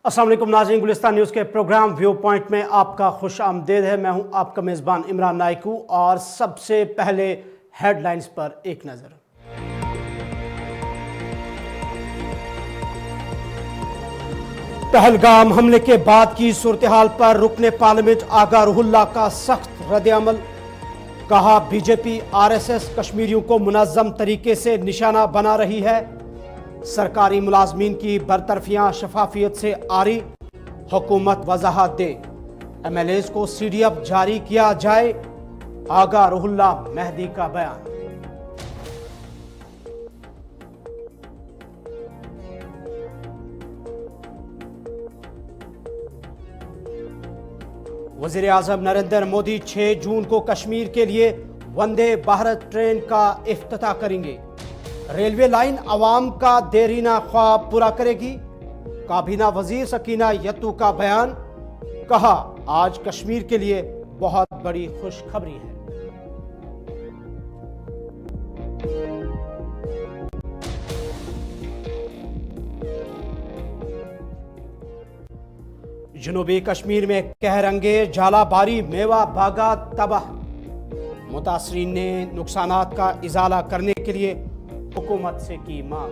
अस्सलाम वालेकुम नाज़रीन, गुलिस्तान न्यूज़ के प्रोग्राम व्यू पॉइंट में आपका खुश आमदीद है। मैं हूं आपका मेज़बान इमरान नाइकू और सबसे पहले हेडलाइंस पर एक नज़र। पहलगाम हमले के बाद की सूरत हाल पर रुकने पार्लियामेंट आगा रुहुल्लाह का सख्त रद्द-ए-अमल। कहा, बीजेपी आरएसएस कश्मीरियों को मुनज़्ज़म तरीके से निशाना बना रही है। सरकारी मुलाजमीन की बरतरफियां शफाफियत से आरी, हुकूमत वजाहत दे। एमएलएज को सीडीएफ जारी किया जाए, आगा रुहुल्लाह मेहदी का बयान। वज़ीर आज़म नरेंद्र मोदी 6 जून को कश्मीर के लिए वंदे भारत ट्रेन का इफ्तिताह करेंगे। रेलवे लाइन अवाम का देरीना ख्वाब पूरा करेगी। काबीना वजीर सकीना यत्तू का बयान। कहा, आज कश्मीर के लिए बहुत बड़ी खुशखबरी है। जनूबी कश्मीर में कहरंगे झालाबारी मेवा बागा तबाह। मुतासरीन ने नुकसानात का इजाला करने के लिए हुकूमत से की मांग।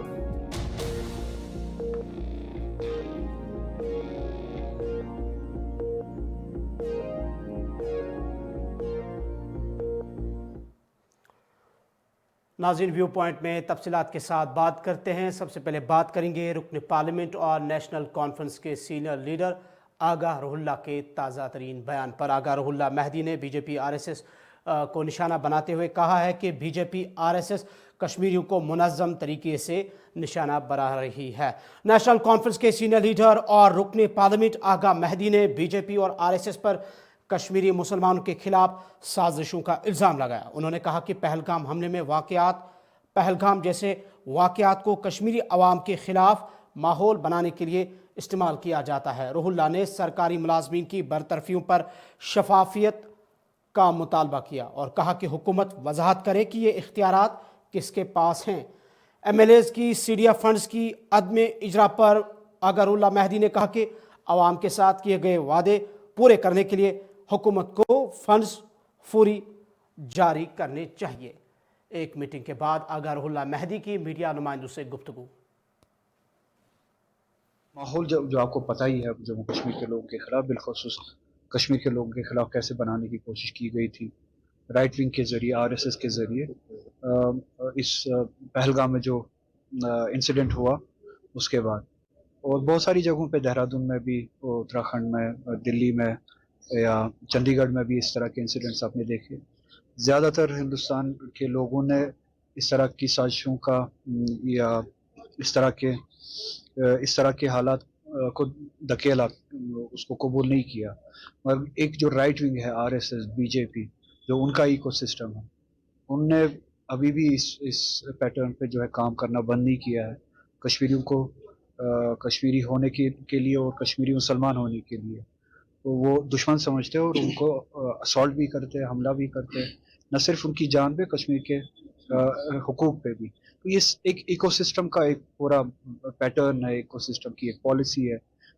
नाज़रीन, व्यू पॉइंट में तफसीलात के साथ बात करते हैं। सबसे पहले बात करेंगे रुकन पार्लियामेंट और नेशनल कॉन्फ्रेंस के सीनियर लीडर आगा रुहुल्लाह के ताज़ा तरीन बयान पर। आगा रुहुल्लाह मेहदी ने बीजेपी आरएसएस को निशाना बनाते हुए कहा है कि बीजेपी आरएसएस कश्मीरियों को मुनज़्ज़म तरीके से निशाना बना रही है। नेशनल कॉन्फ्रेंस के सीनियर लीडर और रुकन पार्लियामेंट आगा मेहदी ने बीजेपी और आरएसएस पर कश्मीरी मुसलमानों के खिलाफ साजिशों का इल्ज़ाम लगाया। उन्होंने कहा कि पहलगाम हमले में पहलगाम जैसे वाक़यात को कश्मीरी अवाम के खिलाफ माहौल बनाने के लिए इस्तेमाल किया जाता है। रुहुल्लाह ने सरकारी मुलाजमीन की बरतरफियों पर शफाफियत का मुतालबा किया और कहा कि हुकूमत वजाहत करे कि ये इख्तियारात किसके पास हैं। एमएलएज की सीडीएफ फंड्स की अदम इजरा पर आगा रुहुल्लाह मेहदी ने कहा कि अवाम के साथ किए गए वादे पूरे करने के लिए हुकूमत को फंड्स फौरी जारी करने चाहिए। एक मीटिंग के बाद आगा रुहुल्लाह मेहदी की मीडिया नुमाइंदों से गुफ्तगू। माहौल जो आपको पता ही है, जम्मू कश्मीर के लोगों के खिलाफ, बिलखुसूस कश्मीर के लोगों के खिलाफ कैसे बनाने की कोशिश की गई थी राइट विंग के ज़रिए, आरएसएस के ज़रिए। इस पहलगाम में जो इंसिडेंट हुआ उसके बाद, और बहुत सारी जगहों पे, देहरादून में भी, उत्तराखंड में, दिल्ली में या चंडीगढ़ में भी इस तरह के इंसिडेंट्स आपने देखे। ज़्यादातर हिंदुस्तान के लोगों ने इस तरह की साजिशों का या इस तरह के हालात को धकेला, उसको कबूल नहीं किया। मगर एक जो राइट विंग है, आरएसएस, बीजेपी, जो उनका इकोसिस्टम है, उनने अभी भी इस पैटर्न पे जो है काम करना बंद नहीं किया है। कश्मीरियों को कश्मीरी होने के लिए और कश्मीरी मुसलमान होने के लिए तो वो दुश्मन समझते हैं और उनको असॉल्ट भी करते हैं, हमला भी करते हैं, न सिर्फ उनकी जान पे, कश्मीर के हुकूक पे भी। तो ये एक इकोसिस्टम का एक पूरा पैटर्न है, इकोसिस्टम की एक पॉलिसी है,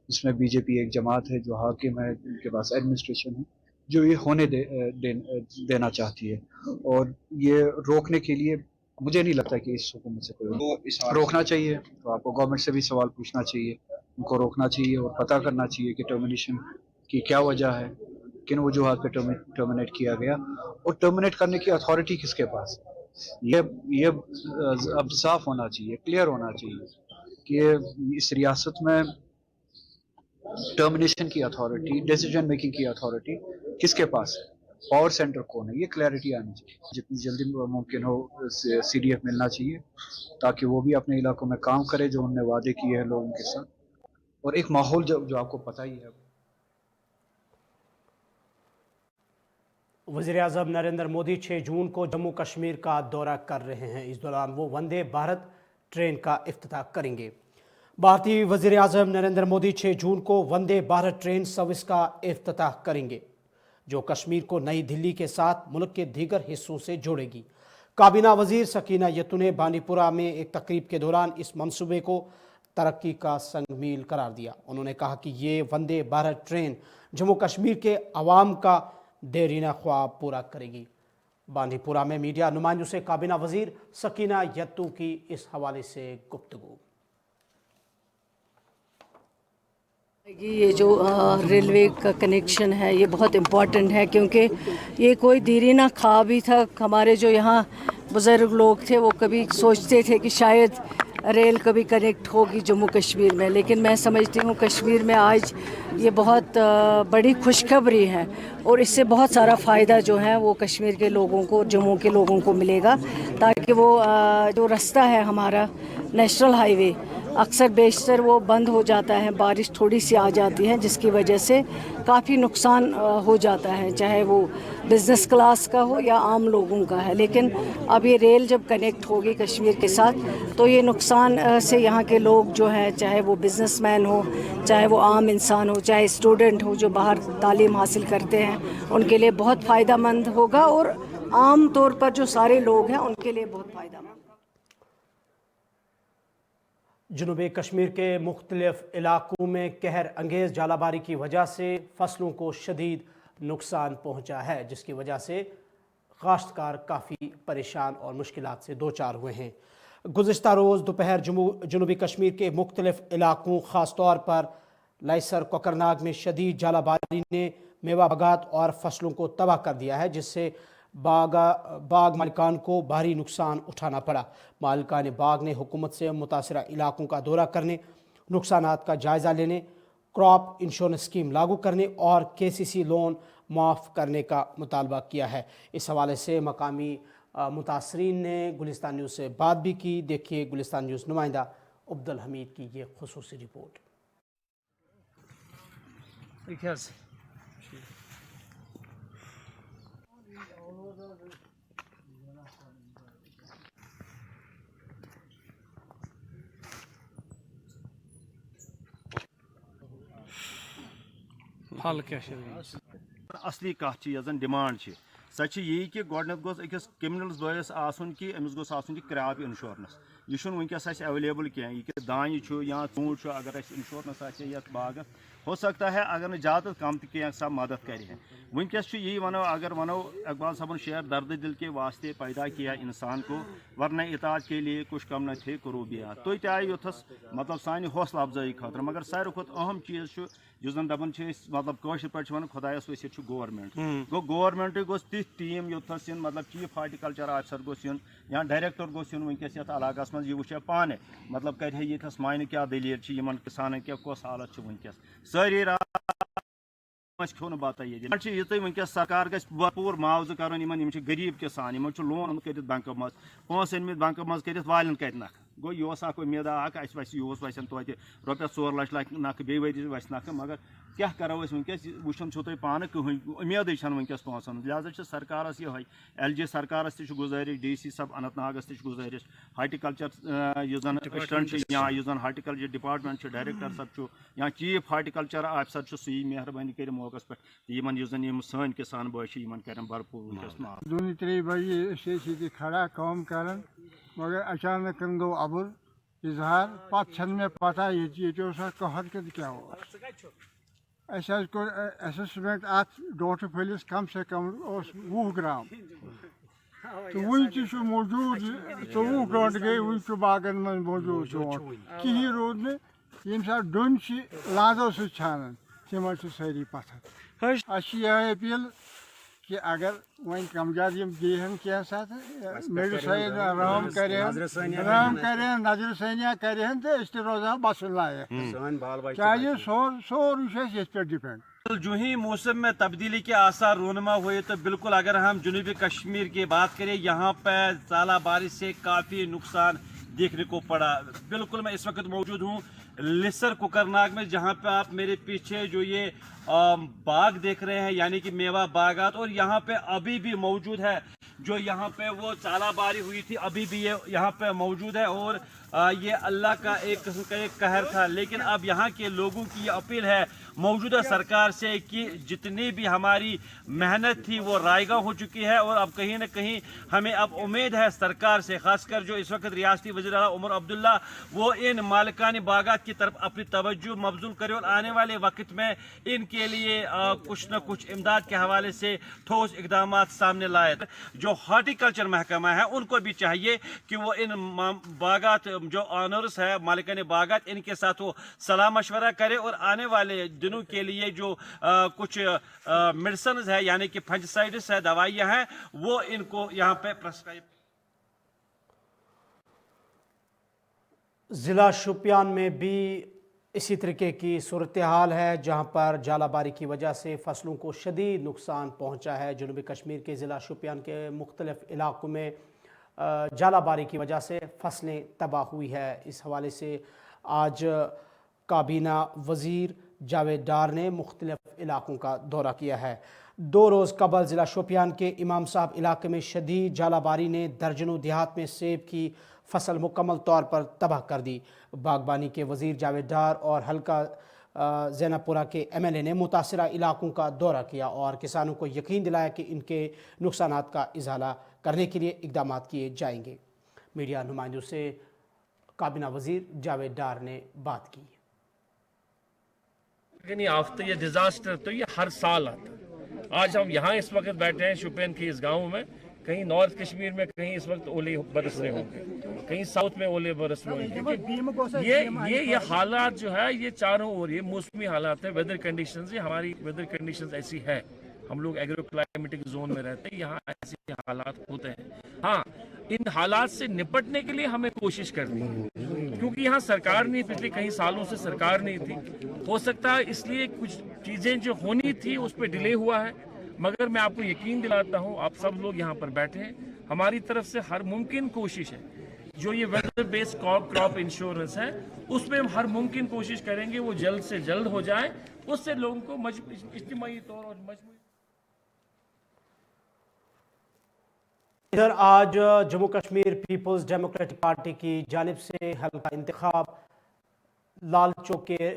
जिसमें बीजेपी एक जमात है जो हाकिम है, उनके पास एडमिनिस्ट्रेशन है, जो ये होने देना चाहती है। और ये रोकने के लिए मुझे नहीं लगता कि इस हुकूमत से कोई रोकना चाहिए। तो आपको गवर्नमेंट से भी सवाल पूछना चाहिए, उनको रोकना चाहिए और पता करना चाहिए कि टर्मिनेशन की क्या वजह है, किन वजूहात पे टर्मिनेट किया गया, और टर्मिनेट करने की अथॉरिटी किसके पास। ये अब साफ होना चाहिए, क्लियर होना चाहिए कि इस रियासत में टर्मिनेशन की अथॉरिटी, डिसीजन मेकिंग की अथॉरिटी किसके पास है, पावर सेंटर कौन है, ये क्लैरिटी आनी चाहिए। जितनी जल्दी मुमकिन हो सीडीएफ मिलना चाहिए, ताकि वो भी अपने इलाकों में काम करे जो उनने वादे किए हैं लोगों के साथ। और एक माहौल जो आपको पता ही है। वज़ीर आज़म नरेंद्र मोदी 6 जून को जम्मू कश्मीर का दौरा कर रहे हैं। इस दौरान वो वंदे भारत ट्रेन का इफ्तिताह करेंगे। भारतीय वज़ीर आज़म नरेंद्र मोदी 6 जून को वंदे भारत ट्रेन सर्विस का इफ्तिताह करेंगे, जो कश्मीर को नई दिल्ली के साथ मुल्क के दीगर हिस्सों से जोड़ेगी। काबीना वजीर सकीना यत्तू ने बानीपुरा में एक तकरीब के दौरान इस मंसूबे को तरक्की का संग मील करार दिया। उन्होंने कहा कि ये वंदे भारत ट्रेन जम्मू कश्मीर के अवाम का देरीना ख्वाब पूरा करेगी। बांडीपुरा में मीडिया नुमाइंदों से काबीना वजीर सकीना यत्तू की इस हवाले से गुफ्तगू। ये जो रेलवे का कनेक्शन है ये बहुत इम्पॉर्टेंट है, क्योंकि ये कोई देरीना ख्वाब ही था। हमारे जो यहाँ बुज़ुर्ग लोग थे वो कभी सोचते थे कि शायद रेल कभी कनेक्ट होगी जम्मू कश्मीर में, लेकिन मैं समझती हूँ कश्मीर में आज ये बहुत बड़ी खुशखबरी है और इससे बहुत सारा फ़ायदा जो है वो कश्मीर के लोगों को, जम्मू के लोगों को मिलेगा, ताकि वो जो रास्ता है हमारा नेशनल हाईवे अक्सर बेशतर वो बंद हो जाता है, बारिश थोड़ी सी आ जाती है जिसकी वजह से काफ़ी नुकसान हो जाता है, चाहे वो बिज़नेस क्लास का हो या आम लोगों का है। लेकिन अब ये रेल जब कनेक्ट होगी कश्मीर के साथ तो ये नुकसान से यहाँ के लोग जो हैं, चाहे वो बिज़नेसमैन हो, चाहे वो आम इंसान हो, चाहे स्टूडेंट हो जो बाहर तालीम हासिल करते हैं, उनके लिए बहुत फ़ायदा मंद होगा और आम तौर पर जो सारे लोग हैं उनके लिए बहुत फ़ायदा मंद। जनूबी कश्मीर के मुख्तलिफ इलाकों में कहर अंगेज़ जालाबारी की वजह से फसलों को शदीद नुकसान पहुंचा है, जिसकी वजह से काश्तकार काफ़ी परेशान और मुश्किलात से दो चार हुए हैं। गुज़िश्ता रोज़ दोपहर जनूबी कश्मीर के मुख्तलिफ इलाकों ख़ास तौर पर लाइसर कोकरनाग में शदीद जालाबारी ने मेवा बागात और फसलों को तबाह कर दिया है, जिससे बाग मालिकान को भारी नुकसान उठाना पड़ा। मालिकान बाग ने हुकूमत से मुतासरा इलाकों का दौरा करने, नुकसानात का जायज़ा लेने, क्रॉप इंश्योरेंस स्कीम लागू करने और KCC लोन माफ़ करने का मुतालबा किया है। इस हवाले से मकामी मुतासरीन ने गुलिस्तान न्यूज़ से बात भी की। देखिए गुलिस्तान न्यूज़ नुमाइंदा अब्दुल हमीद की ये खुसूसी रिपोर्ट। असली कथ यन डिमांड सो यही कि गोडनथ गोस अकिस क्रिमिनल्स बयस आसन कि अमिस गोस आसन क्रॉप इंश्योरेंस। यह वनकस अवेलेबल कह दान या ऊँट अगर इंश्योरेंस ये बाग हो सकता है अगर न ज़्यादा कम तो सब मदद करे। वनकस यही वनो अगर वनो इकबाल साहब शेर दर्द दिल के वास्ते पैदा किया इंसान को, वरना इताद के लिए कुछ कम न थे करूबिया तो आए योथस मतलब सान हौसला अफजाई खतर। मगर सारे खुद अहम चीज़ जन दपान मतलब कशर पे वन खुदायस वसित गवर्नमेंट गो गवर्नमेंट गोस ति टीम योथस मतलब चीफ हार्टिकल्चर ऑफिसर गोस या डायरेक्टर गोस वनकस ये इलाकस मज यह वे पाने मतलब कर ये मान क्या दलील किसान क्या कस हालत वनकस सारी खो बता ये वनकस सरकार गस भरपूर मुआवजा कर गरीब किसान लोन कर बैंक मज पोस अनमित बैंक मज कर वालन कत नख गो यह उम्मीद वस वसन तो रुपये 4 लाख नख बे वरी वस नख। मगर क्या करो वनकस वुचन तुम पान कहें उम्मीद वनकस पोसन। लिहाजा सरकारस ये LG सरकारस गुजारिश, DC सब अनंतनागस गुजारिश, हार्टिकल्चर असिस्टेंट या हार्टिकल्चर डिपार्टमेंट डायरेक्टर सब या चीफ हार्टिकल्चर ऑफिसर सही मेहरबानी कर मौकस पे सान किसान भाई कर भरपूर वनकस 2-3 बजे खड़ा काम कर, मगर अचानक गो अबुर इजहार पे मे पता ये कहर क्या हो। असेसमेंट अत डोट फलिस कम से कम 20 ग्राम तो वन मौजूद 24 घंटे गई वन बागन मन मौजूद कहीं रोद न ये सात डोन लादो छान तम सारी पत्थर। यह अपील कि अगर वन कमजाद दीहन क्या साथ मेडिसन रहम करें नजर सनिया करें तो रोजान बसन लायक क्या सोर ये पे डिपेंड। जो ही मौसम में तब्दीली के आसार रोनमा हुए तो बिल्कुल अगर हम जनूबी कश्मीर की बात करें यहाँ पर ज़्यादा बारिश से काफ़ी नुकसान देखने को पड़ा। बिल्कुल मैं इस वक्त मौजूद हूँ लाइसर कोकरनाग में, जहाँ पे आप मेरे पीछे जो ये बाग देख रहे हैं यानी कि मेवा बागात, और यहाँ पे अभी भी मौजूद है जो यहाँ पे वो चालाबारी हुई थी अभी भी ये यहाँ पे मौजूद है। और ये अल्लाह का एक किस्म का एक कहर था। लेकिन अब यहाँ के लोगों की ये अपील है मौजूदा सरकार से कि जितनी भी हमारी मेहनत थी वो रायगा हो चुकी है, और अब कहीं ना कहीं हमें अब उम्मीद है सरकार से, खासकर जो इस वक्त रियासती वज़ीर आला उमर अब्दुल्ला, वो इन मालिकानी बागात की तरफ अपनी तवज्जो मबज़ूल करे और आने वाले वक्त में इनके लिए कुछ न कुछ इमदाद के हवाले से ठोस इकदाम सामने लाए। जो हॉर्टिकल्चर महकमा है उनको भी चाहिए कि वो इन बागात जो ऑनर्स है मालिकानी बागात, इनके साथ वो सलाह मशवरा करे और आने वाले दिनों के लिए जो कुछ मेडिसिन है यानी कि फंजिसाइड्स है, दवाइयाँ हैं, वो इनको यहाँ पे प्रेस्क्राइब। ज़िला शोपियान में भी इसी तरीके की सूरत हाल है, जहाँ पर जालाबारी की वजह से फसलों को शदीद नुकसान पहुँचा है। जनूबी कश्मीर के ज़िला शोपियान के मुख्तलिफ इलाक़ों में जालाबारी की वजह से फसलें तबाह हुई है। इस हवाले से आज काबीना वज़ीर जावेद डार ने मुख्तलिफ इलाक़ों का दौरा किया है। 2 रोज़ कबल ज़िला शोपियान के इमाम साहब इलाके में शदीद जालाबारी ने दर्जनों देहात में सेब की फसल मुकम्मल तौर पर तबाह कर दी। बागबानी के वज़ीर जावेद डार और हल्का ज़ैनबपुरा के MLA ने मुतासरा इलाक़ों का दौरा किया और किसानों को यकीन दिलाया कि इनके नुकसानात का इज़ाला करने के लिए इक़दाम किए जाएंगे। मीडिया नुमाइंदों से काबीना वज़ीर जावेद डार ने बात की। लेकिन आफ्टर ये डिजास्टर तो ये हर साल आता है। आज हम यहाँ इस वक्त बैठे हैं शोपियान के इस गांव में, कहीं नॉर्थ कश्मीर में कहीं इस वक्त ओले बरस रहे होंगे, कहीं साउथ में ओले बरस रहे होंगे। ये हालात जो है ये चारों ओर ये मौसमी हालात है, वेदर कंडीशंस, ये हमारी वेदर कंडीशंस ऐसी है। हम लोग एग्रो क्लाइमेटिक जोन में रहते हैं, यहाँ ऐसे हालात होते हैं। हाँ, इन हालात से निपटने के लिए हमें कोशिश करनी है, क्योंकि यहाँ सरकार नहीं, पिछले कई सालों से सरकार नहीं थी। हो सकता है इसलिए कुछ चीज़ें जो होनी थी उस पर डिले हुआ है, मगर मैं आपको यकीन दिलाता हूँ, आप सब लोग यहाँ पर बैठे हैं, हमारी तरफ से हर मुमकिन कोशिश है। जो ये वेदर बेस्ड क्रॉप इंश्योरेंस है उसमें हम हर मुमकिन कोशिश करेंगे वो जल्द से जल्द हो जाए, उससे लोगों को इज्तिमाई तौर और मजबूरी। इधर आज Jammu Kashmir peoples democratic party की जानिब से हल्का इंतखाब लाल चौक के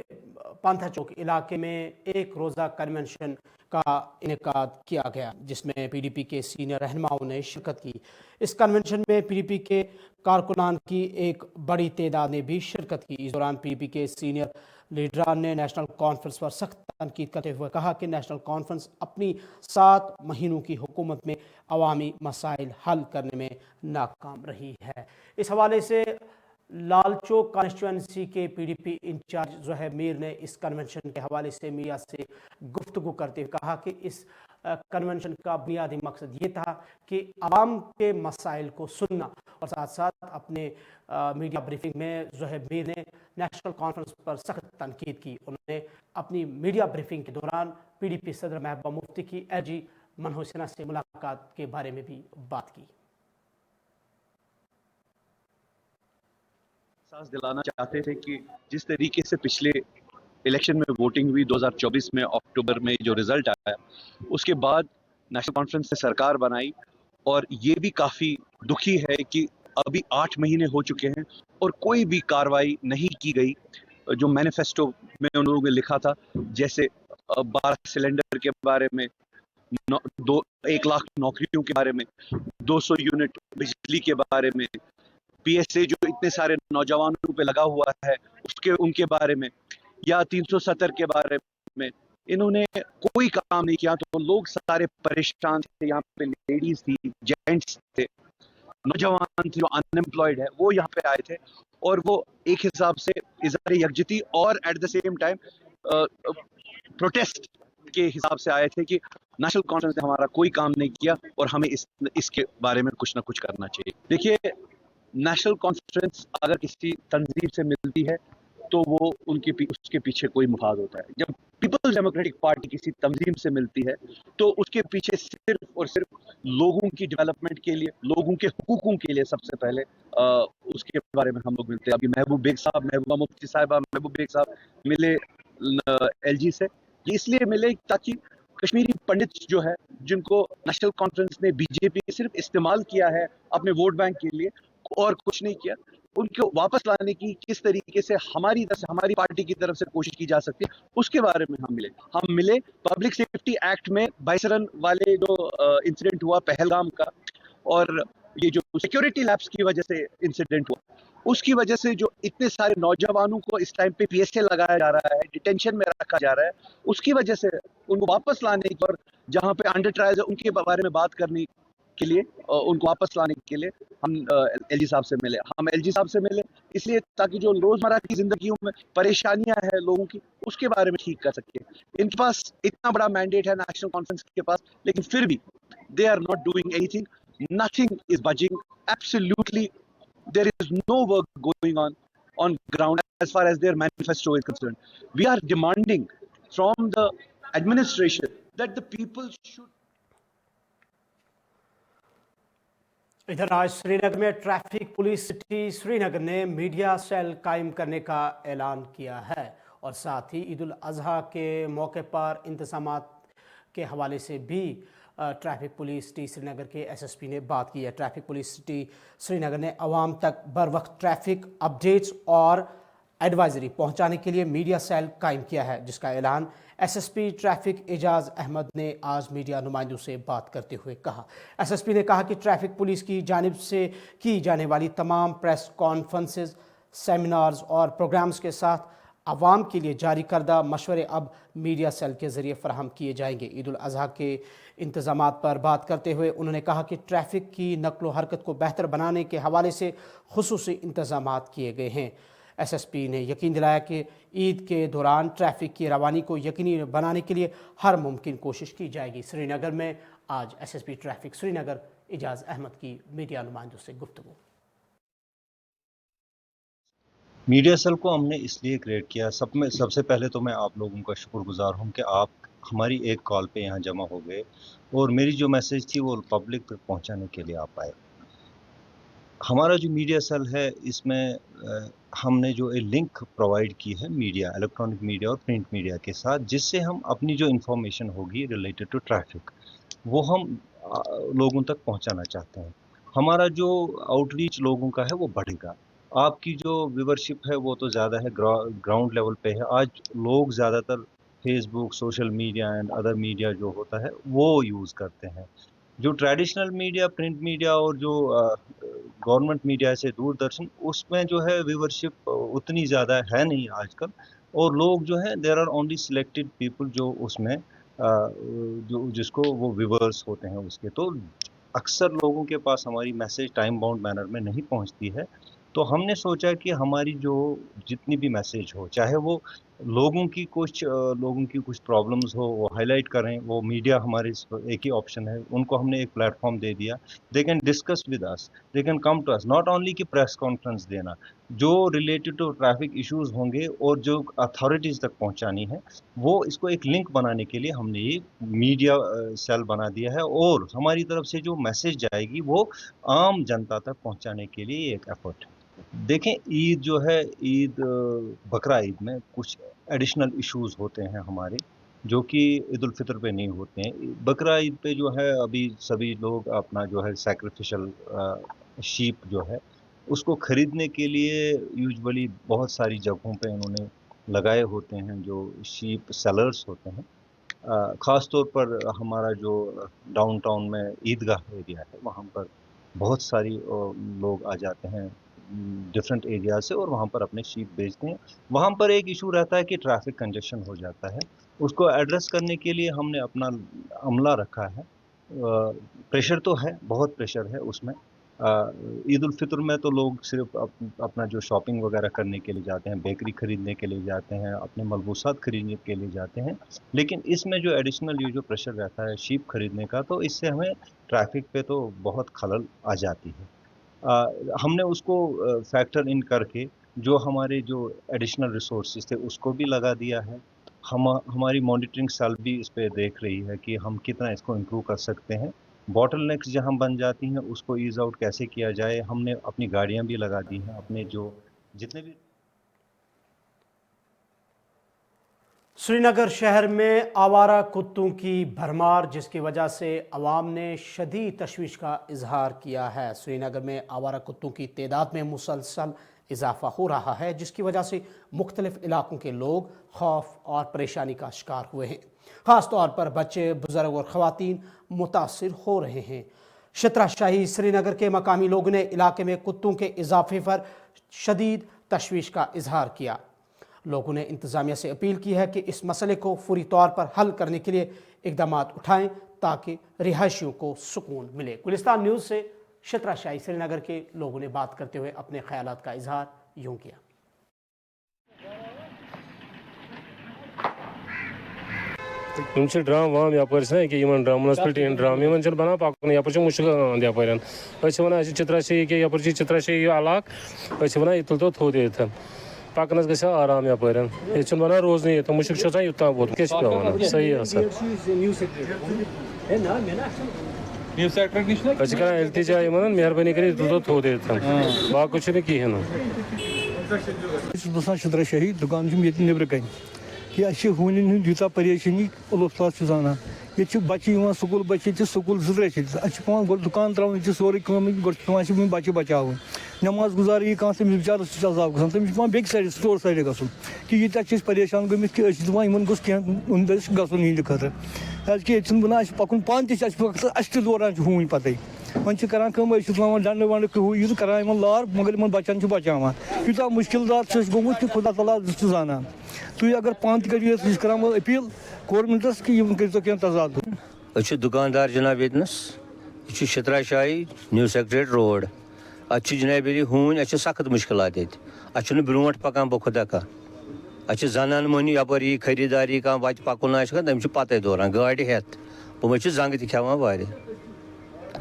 पांथा चौक इलाके में एक रोज़ा कन्वेंशन का इनेकाद किया गया, जिसमें PDP के सीनियर रहनुमाओं ने शिरकत की। इस कन्वेंशन में PDP के कारकुनान की एक बड़ी तादाद ने भी शिरकत की। इस दौरान PDP के सीनियर लीडरान ने नेशनल कॉन्फ्रेंस पर सख्त तनकीद करते हुए कहा कि नेशनल कॉन्फ्रेंस अपनी 7 महीनों की हुकूमत में अवामी मसाइल हल करने में नाकाम रही है। इस हवाले से लाल चौक कॉन्स्टिट्यूंसी के PDP इंचार्ज ज़ोहैब मीर ने इस कन्वेंशन के हवाले से मीडिया से गुफ्तगू करते हुए कहा कि इस कन्वेंशन का बुनियादी मकसद ये था कि आवाम के मसाइल को सुनना, और साथ साथ अपने मीडिया ब्रीफिंग में ज़ोहैब मीर ने नेशनल कॉन्फ्रेंस पर सख्त तनकीद की। उन्होंने अपनी मीडिया ब्रीफिंग के दौरान PDP सदर महबूबा मुफ्ती की LG मनोज सिन्हा से मुलाकात के बारे में भी बात की। एहसास दिलाना चाहते थे कि जिस तरीके से पिछले इलेक्शन में वोटिंग हुई 2024 में अक्टूबर में जो रिजल्ट आया, उसके बाद नेशनल कॉन्फ्रेंस ने सरकार बनाई, और ये भी काफ़ी दुखी है कि अभी 8 महीने हो चुके हैं और कोई भी कार्रवाई नहीं की गई। जो मैनिफेस्टो में उन लोगों ने लिखा था, जैसे 12 सिलेंडर के बारे में, 1 लाख नौकरियों के बारे में, 200 यूनिट बिजली के बारे में, PSA जो इतने सारे नौजवानों पे लगा हुआ है उनके बारे में, या 370 के बारे में, इन्होंने कोई काम नहीं किया। तो लोग सारे परेशान थे, यहाँ पे लेडीज थी, जेंट्स थे, नौजवान थे जो अनएम्प्लॉयड है, वो यहाँ पे आए थे, और वो एक हिसाब से इज़हार यकजहती और at the same time protest के हिसाब से आए थे कि नेशनल कॉन्फ्रेंस ने हमारा कोई काम नहीं किया और हमें इसके बारे में कुछ ना कुछ करना चाहिए। देखिए, नेशनल कॉन्फ्रेंस अगर किसी तंजीम से मिलती है तो वो उसके पीछे कोई मुफाद होता है। जब पीपल्स डेमोक्रेटिक पार्टी किसी तंजीम से मिलती है तो उसके पीछे सिर्फ और सिर्फ लोगों की डेवलपमेंट के लिए, लोगों के हुकूकों के लिए सबसे पहले उसके बारे में हम लोग मिलते हैं। अभी महबूब बेग साहब, महबूबा मुफ्ती साहिबा, महबूब बेग साहब मिले LG से, ये इसलिए मिले ताकि कश्मीरी पंडित जो है, जिनको नेशनल कॉन्फ्रेंस ने BJP सिर्फ इस्तेमाल किया है अपने वोट बैंक के लिए और कुछ नहीं किया, ان کو واپس لانے کی کس طریقے سے ہماری طرف سے, ہماری پارٹی کی طرف سے کوشش کی جا سکتی ہے, اس کے بارے میں ہم ملے. پبلک سیفٹی ایکٹ میں بائسرن والے جو انسیڈنٹ ہوا پہلگام کا, اور یہ جو سیکیورٹی لیپس کی وجہ سے انسیڈنٹ ہوا, اس کی وجہ سے جو اتنے سارے نوجوانوں کو اس ٹائم پہ پی ایس اے لگایا جا رہا ہے, ڈیٹینشن میں رکھا جا رہا ہے, اس کی وجہ سے ان کو واپس لانے کی, اور جہاں پہ انڈر ٹرائلز ہے ان کے بارے میں بات کرنے کے لیے, ان کو واپس لانے کے لیے ہم ایل جی صاحب سے ملے. ہم ایل جی صاحب سے ملے اس لیے تاکہ جو روزمرہ کی زندگیوں میں پریشانیاں ہیں لوگوں کی, اس کے بارے میں ٹھیک کر سکیں. ان کے پاس اتنا بڑا مینڈیٹ ہے نیشنل کانفرنس کے پاس, لیکن پھر بھی they are not doing anything. Nothing is budging. Absolutely, there is no work going on ground as far as their manifesto is concerned. We are demanding from the administration that the people should. ادھر آج سری نگر میں traffic police city سری نگر نے media cell قائم کرنے کا اعلان کیا ہے, اور ساتھ ہی عید الاضحیٰ کے موقع پر انتظامات کے حوالے سے بھی ٹریفک پولیس سٹی سری نگر کے ایس ایس پی نے بات کی ہے. ٹریفک پولیس سٹی سری نگر نے عوام تک بر وقت ٹریفک اپڈیٹس اور ایڈوائزری پہنچانے کے لیے میڈیا سیل قائم کیا ہے, جس کا اعلان ایس ایس پی ٹریفک اعجاز احمد نے آج میڈیا نمائندوں سے بات کرتے ہوئے کہا. ایس ایس پی نے کہا کہ ٹریفک پولیس کی جانب سے کی جانے والی تمام پریس کانفرنسز, سیمینارز اور پروگرامز کے ساتھ عوام کے لیے جاری کردہ مشورے اب میڈیا سیل کے ذریعے فراہم کیے جائیں گے. عید الاضحیٰ کے انتظامات پر بات کرتے ہوئے انہوں نے کہا کہ ٹریفک کی نقل و حرکت کو بہتر بنانے کے حوالے سے خصوصی انتظامات کیے گئے ہیں. ایس ایس پی نے یقین دلایا کہ عید کے دوران ٹریفک کی روانی کو یقینی بنانے کے لیے ہر ممکن کوشش کی جائے گی. سری نگر میں آج ایس ایس پی ٹریفک سری نگر اعجاز احمد کی میڈیا نمائندوں سے گفتگو. میڈیا سیل کو ہم نے اس لیے کریٹ کیا, سب سے پہلے تو میں آپ لوگوں کا شکر گزار ہوں کہ آپ ہماری ایک کال پہ یہاں جمع ہو گئے, اور میری جو میسیج تھی وہ پبلک تک پہنچانے کے لیے آپ آئے. ہمارا جو میڈیا سیل ہے اس میں ہم نے جو لنک پرووائڈ کی ہے میڈیا, الیکٹرانک میڈیا اور پرنٹ میڈیا کے ساتھ, جس سے ہم اپنی جو انفارمیشن ہوگی ریلیٹڈ ٹو ٹریفک وہ ہم لوگوں تک پہنچانا چاہتے ہیں. ہمارا جو آؤٹ ریچ لوگوں کا ہے وہ بڑھے گا. آپ کی جو ویورشپ ہے وہ تو زیادہ ہے, گراؤنڈ لیول پہ ہے. آج لوگ زیادہ تر Facebook, social media and other media جو ہوتا ہے وہ یوز کرتے ہیں. جو ٹریڈیشنل میڈیا, پرنٹ میڈیا اور جو گورنمنٹ میڈیا سے دوردرشن, اس میں جو ہے ویورشپ اتنی زیادہ ہے نہیں آج کل, اور لوگ جو ہیں there are only selected people جو اس میں جو جس کو وہ ویورس ہوتے ہیں اس کے. تو اکثر لوگوں کے پاس ہماری میسیج ٹائم باؤنڈ مینر میں نہیں پہنچتی ہے. تو ہم نے سوچا کہ ہماری جو جتنی بھی میسیج ہو, چاہے وہ لوگوں کی کچھ پرابلمز ہو وہ ہائی لائٹ کریں, وہ میڈیا ہمارے ایک ہی آپشن ہے, ان کو ہم نے ایک پلیٹ فارم دے دیا. They can discuss with us, they can come to us. Not only کہ پریس کانفرنس دینا, جو ریلیٹڈ ٹو ٹریفک ایشوز ہوں گے اور جو اتھارٹیز تک پہنچانی ہے, وہ اس کو ایک لنک بنانے کے لیے ہم نے یہ میڈیا سیل بنا دیا ہے, اور ہماری طرف سے جو میسیج جائے گی وہ عام جنتا تک پہنچانے کے لیے ایک ایفرٹ ہے. دیکھیں, عید جو ہے, عید بقرہ عید میں کچھ ایڈیشنل ایشوز ہوتے ہیں ہمارے جو کہ عید الفطر پہ نہیں ہوتے ہیں. بقرہ عید پہ جو ہے ابھی سبھی لوگ اپنا جو ہے سیکریفیشل شیپ جو ہے اس کو خریدنے کے لیے یوزولی بہت ساری جگہوں پہ انہوں نے لگائے ہوتے ہیں جو شیپ سیلرز ہوتے ہیں. خاص طور پر ہمارا جو ڈاؤن ٹاؤن میں عیدگاہ ایریا ہے وہاں پر بہت ساری لوگ آ جاتے ہیں ڈفرینٹ ایریا سے, اور وہاں پر اپنے شیپ بیچتے ہیں. وہاں پر ایک ایشو رہتا ہے کہ ٹریفک کنجیشن ہو جاتا ہے. اس کو ایڈریس کرنے کے لیے ہم نے اپنا عملہ رکھا ہے. پریشر تو ہے, بہت پریشر ہے اس میں. عید الفطر میں تو لوگ صرف اپنا جو شاپنگ وغیرہ کرنے کے لیے جاتے ہیں, بیکری خریدنے کے لیے جاتے ہیں, اپنے ملبوسات خریدنے کے لیے جاتے ہیں. لیکن اس میں جو ایڈیشنل یہ جو پریشر رہتا ہے شیپ خریدنے کا, تو اس سے ہمیں ٹریفک پہ تو بہت خلل آ جاتی ہے. ہم نے اس کو فیکٹر ان کر کے جو ہمارے جو ایڈیشنل ریسورسز تھے اس کو بھی لگا دیا ہے. ہماری مانیٹرنگ سیل بھی اس پہ دیکھ رہی ہے کہ ہم کتنا اس کو امپروو کر سکتے ہیں. باٹل نیکس جہاں بن جاتی ہیں اس کو ایز آؤٹ کیسے کیا جائے. ہم نے اپنی گاڑیاں بھی لگا دی ہیں, اپنے جو جتنے بھی. سری نگر شہر میں آوارہ کتوں کی بھرمار, جس کی وجہ سے عوام نے شدید تشویش کا اظہار کیا ہے. سری نگر میں آوارہ کتوں کی تعداد میں مسلسل اضافہ ہو رہا ہے، جس کی وجہ سے مختلف علاقوں کے لوگ خوف اور پریشانی کا شکار ہوئے ہیں۔ خاص طور پر بچے، بزرگ اور خواتین متاثر ہو رہے ہیں۔ شترا شاہی سری نگر کے مقامی لوگوں نے علاقے میں کتوں کے اضافے پر شدید تشویش کا اظہار کیا۔ لوگوں نے انتظامیہ سے اپیل کی ہے کہ اس مسئلے کو فوری طور پر حل کرنے کے لیے اقدامات اٹھائیں تاکہ رہائشیوں کو سکون ملے۔ گلستان نیوز سے شترا شاہی سری نگر کے لوگوں نے بات کرتے ہوئے اپنے خیالات کا اظہار یوں کیا۔ ڈرام وام یپر کہ منسپلٹی ڈرام بنا پکن یپر مشکل آمد یپر چترا شاہی کہ یپر چترا شاہی علاقہ یہ تل تو تھوٚد ییٚتٮ۪ن پکنس گژھِ آرام یپر یہ بنان روزن یہ مشک یوتام ووت کیا پیوان صحیح کران التجا مہربانی کر تل تو تھوٚد ییٚتٮ۪ن باقی کہین بسان شترا شاہی دکان یہ نبر کن کہ اچھے ہونن ہند یوتہ پریشانی اللہ زانان یہ بچہ سکول بچے سکول زرے پان دکان ترا سوری گھر بچہ بچاؤ نماز گزار یہ کھانا تمس بچارس عذاب گھان تمس پان بیک سائڈ سٹور سائڈ گھن کہ یہ پریشان گمت کہ دپان گوس کی گھن ہند خاطر کیازکہ یہ بنان پکن پان تہ دوران ہون پتہ ون کران تلاوان ڈنڈ ونڈ یہ کران لار مگر بچن بچاوان یوتہ مشکلات گومت کہ خدا تعالیٰ زانان تھی اگر پان تہ کریو یہ کران اپیل گورمنٹس کہ کرتو کی تضاد دکاندار جناب یتنس یہ شترا شاہی نیو سیکریٹریٹ روڈ ات جناب ہون ات سخت مشکلات ات برو پکان بہ خدا کا ات زنان مہنی یپر یہ خریداری کھانا وتہ پکن آہ تمس پتہ دوران گاڑی ہیتھ بہ زنگ تہ کھیوان واریاہ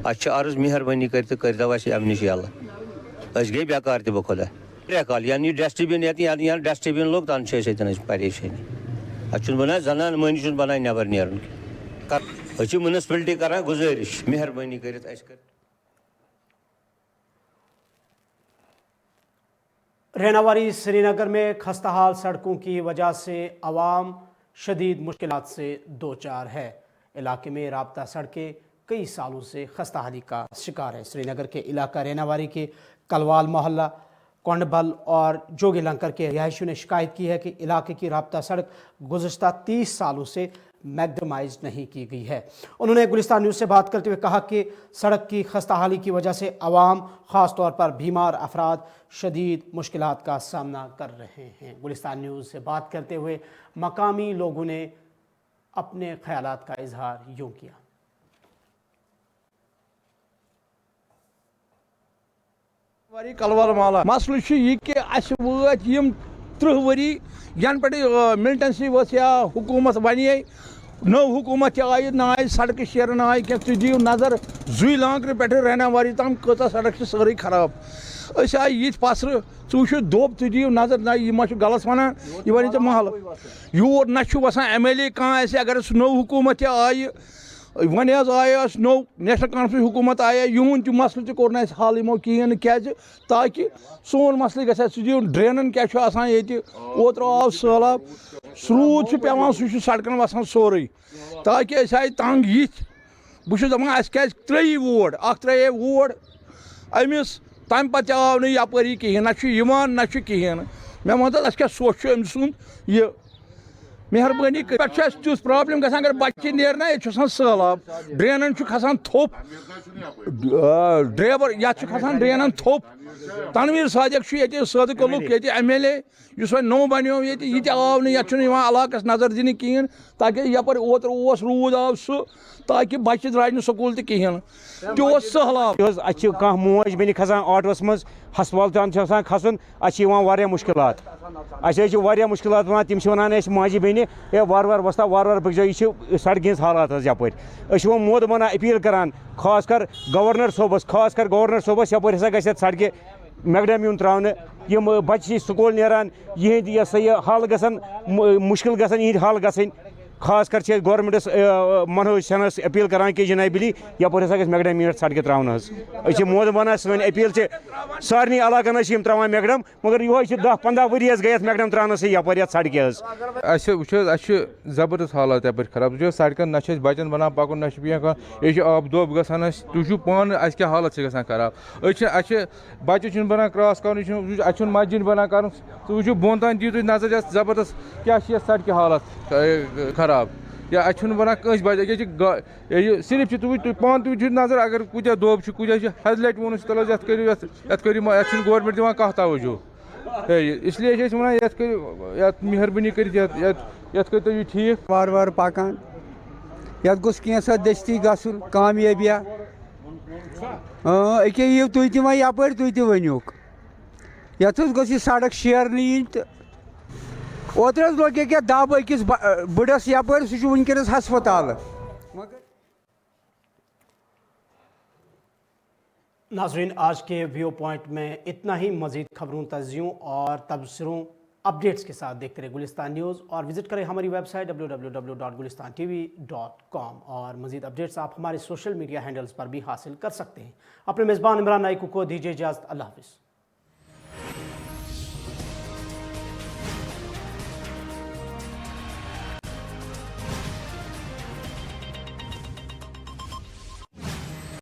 ات عرض مہربانی کرتو اس امہ نش یلہ اس گئی بیکار تہ بہ خدا ترے کال یعنی ڈسٹ بن یہ ڈسٹ بن لوگ تن پریشانی ات بنان زنان مہنی بنان نبر نیرن منسپلٹی کران گزارش مہربانی کرت رہناواری سری نگر میں خستہ حال سڑکوں کی وجہ سے عوام شدید مشکلات سے دوچار ہے۔ علاقے میں رابطہ سڑکیں کئی سالوں سے خستہ حالی کا شکار ہے۔ سری نگر کے علاقہ رہناواری کے کلوال محلہ کونڈبل اور جوگی لنکر کے رہائشیوں نے شکایت کی ہے کہ علاقے کی رابطہ سڑک گزشتہ 30 سالوں سے میگڈمائز نہیں کی گئی ہے۔ انہوں نے گلستان نیوز سے بات کرتے ہوئے کہا کہ سڑک کی خستہ حالی کی وجہ سے عوام خاص طور پر بیمار افراد شدید مشکلات کا سامنا کر رہے ہیں۔ گلستان نیوز سے بات کرتے ہوئے مقامی لوگوں نے اپنے خیالات کا اظہار یوں کیا۔ کلوال مالا مسئلہ یہ کہ اس وات 30 ؤری ین پہ ملٹنسی ورس یا حکومت بنے نو حکومت آئی نہ آئی سڑک شیرن آئی کی تھی دیو نظر زوی لانکر پہ رہناواری تام کتا سڑک ساری خراب اس آئی یہ پسر ٹھو دوب تھی دیو نظر نہ یہ ما غلط ونان یہ ون ٹھیک محل یور نہ وسان ایم ایل اے کھانا اگر نو حکومت آئی ون آئے نو نیشنل کانفرنس حکومت آئے یہن تہ مسئلہ تہ کور حل یمو کہین کیازِ تاکہ سون مسئلہ گژھِ سہ دیو ڈرینن کیا چھُ آسان ییٚتہِ اوترٕ آو سہلاب روٗد چھُ پیوان سُہ چھُ سڑکن وسان سورُے تاکہ أسۍ آیہِ تنگ یِتھ بہٕ چھُس دپان اَسہِ کیازِ ترٛٲیی ووٹ اکھ ترٛایے ووٹ أمِس تمہِ پتہٕ تہِ آو نہٕ یپٲری کہیٖنۍ نہ چھُ یِوان نہ چھُ کہیٖنۍ مےٚ ووٚن تتھ اَسہِ کیاہ سوچ چھُ أمۍ سُنٛد یہِ مہربانی پہ تیُتھ پرابلم گژھان اگر بچہ نیرنا یہ آسان سہلاب ڈرینن کھسان تھوپ ڈرائیور یتھ کھسان ڈرینن تھوپ تنویر صادق یہ سید کلک یہ ایم ایل اے اس وۄنۍ نو بنیو یہ تہ آو نہٕ یتھ چھُنہٕ یِوان علاقس نظر دِنہٕ کہیٖنۍ تاکہ یپٲرۍ اوترٕ اوس روٗد آو سُہ تاکہ بچہ درٛاے نہٕ سکوٗل تہِ کہیٖنۍ تہِ اوس سہلاب اَسہِ چھِ کانٛہہ موج بیٚنہِ کھسان آٹوَس منٛز ہسپتال تام چھِ آسان کھسُن اَسہِ چھِ یِوان واریاہ مُشکلات اَسہِ حظ چھِ واریاہ مُشکلات یِوان تِم چھِ وَنان اَسہِ ماجہِ بیٚنہِ ہے وارٕ وارٕ وۄستا وارٕ وارٕ پٔکۍزیو یہِ چھِ سڑکہِ ہِنٛز حالات حظ یپٲرۍ أسۍ چھِ وۄنۍ مودمانہ اپیٖل کران خاص کر گورنر صٲبس یپٲرۍ ہسا گژھِ یَتھ سڑکہِ میگڈم یُن ترٛاونہٕ یِم بچہِ چھِ سکوٗل نیران یِہِنٛدۍ یہِ ہسا یہِ حل گژھن مُشکل گژھن یِہِنٛدۍ حل گژھٕنۍ खास कर गवर्नमेंटस मनोज सिन्हास अपील करान कि जनाबिली यपर हसा गई मैकडम मीट सड़कें त्रावन मोद वन सन अपील सारे इलाकन त्रावान मैकडम मगर यो 10-15 वरी गई मैकडम त्रानस यपर सड़कें जबरदस्त हालात यप खराब सड़कन ना बचन बना पकन ना ये आब दोब गसान तुम पान क्या हालत ग खराब बच्चे बना क्रॉस कर मस्जिद बना कर वो बोन तान दी नजर जबरदस्त क्या सड़क हालत खराब या बना कस बच्चे सिर्फ तुम पान तुम नजर अगर कुछ दोब कुछ हज लट वो चलो करो गवर्नमेंट दिवान कह तवज्जो इसलिए वन मेहरबानी कर ठीक वार वार पकान ये गोस कैसा दस्ती गन कामयाबिया अके यू तुम तम यपर तुम वनुक ये गोस सड़क शेरन इन तो ओतर लोग क्या दब अकिस बड़स यपर सह वनकस हस्पताल। नाज़रीन, आज के व्यू पॉइंट में इतना ही। मज़ीद खबरों, तज़ियों और तबसरों, अपडेट्स के साथ देखते रहे गुलिस्तान न्यूज़ और विज़िट करें हमारी वेबसाइट www.gulistantv.com और मज़ीद अपडेट्स आप हमारे सोशल मीडिया हैंडल्स पर भी हासिल कर सकते हैं। अपने मेज़बान इमरान नाइकू को दीजिए इजाज़त। अल्लाह हाफ़िज़।